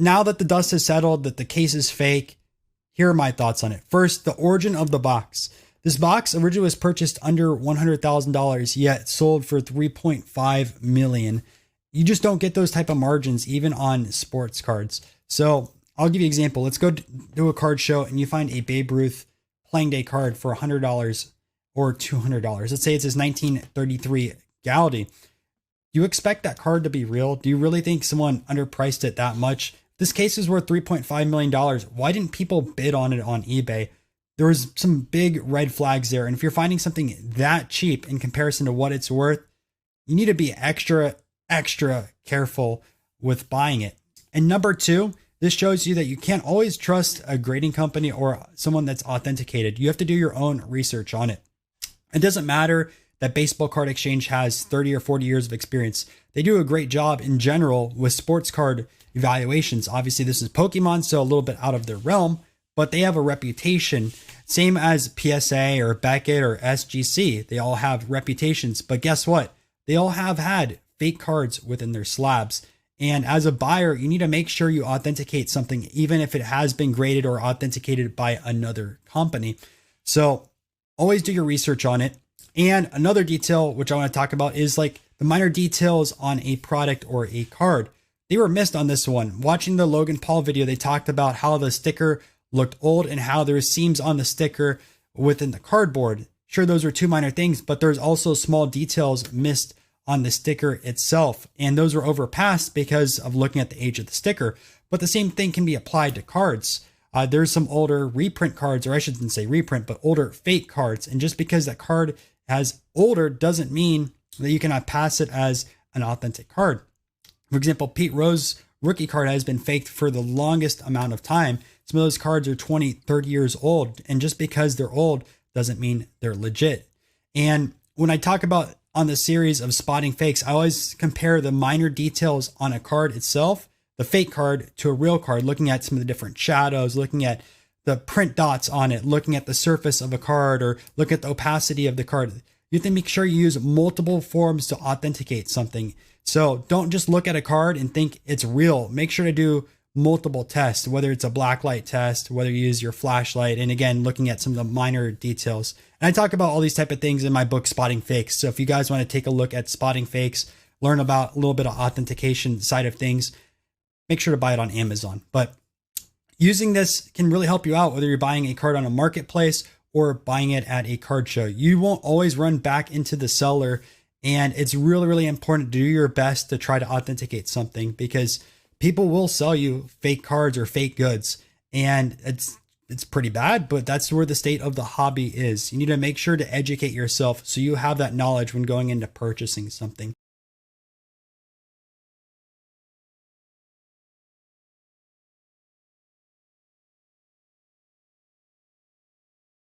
now that the dust has settled, that the case is fake, here are my thoughts on it. First, the origin of the box. This box originally was purchased under $100,000, yet sold for $3.5 million. You just don't get those type of margins even on sports cards. So I'll give you an example. Let's go do a card show and you find a Babe Ruth playing day card for $100 or $200. Let's say it's his 1933 Galaxy. You expect that card to be real? Do you really think someone underpriced it that much? This case is worth $3.5 million. Why didn't people bid on it on eBay? There was some big red flags there. And if you're finding something that cheap in comparison to what it's worth, you need to be extra careful with buying it. And number two, this shows you that you can't always trust a grading company or someone that's authenticated. You have to do your own research on it. It doesn't matter that Baseball Card Exchange has 30 or 40 years of experience. They do a great job in general with sports card evaluations. Obviously, this is Pokemon, so a little bit out of their realm, but they have a reputation. Same as PSA or Beckett or SGC. They all have reputations, but guess what? They all have had fake cards within their slabs. And as a buyer, you need to make sure you authenticate something, even if it has been graded or authenticated by another company. So always do your research on it. And another detail, which I want to talk about, is like the minor details on a product or a card. They were missed on this one. Watching the Logan Paul video, they talked about how the sticker looked old and how there were seams on the sticker within the cardboard. Sure, those are two minor things, but there's also small details missed on the sticker itself. And those were overpassed because of looking at the age of the sticker. But the same thing can be applied to cards. There's some older reprint cards, or I shouldn't say reprint, but older fake cards. And just because that card has older doesn't mean that you cannot pass it as an authentic card. For example, Pete Rose rookie card has been faked for the longest amount of time. Some of those cards are 20, 30 years old. And just because they're old doesn't mean they're legit. And when I talk about on the series of spotting fakes, I always compare the minor details on a card itself, the fake card, to a real card, looking at some of the different shadows, looking at the print dots on it, looking at the surface of a card, or look at the opacity of the card. You have to make sure you use multiple forms to authenticate something. So don't just look at a card and think it's real. Make sure to do multiple tests, whether it's a blacklight test, whether you use your flashlight, and again, looking at some of the minor details. And I talk about all these type of things in my book, Spotting Fakes. So if you guys want to take a look at spotting fakes, learn about a little bit of authentication side of things, make sure to buy it on Amazon. But using this can really help you out, whether you're buying a card on a marketplace or buying it at a card show. You won't always run back into the seller. And it's really important to do your best to try to authenticate something, because people will sell you fake cards or fake goods. And it's pretty bad, but that's where the state of the hobby is. You need to make sure to educate yourself so you have that knowledge when going into purchasing something.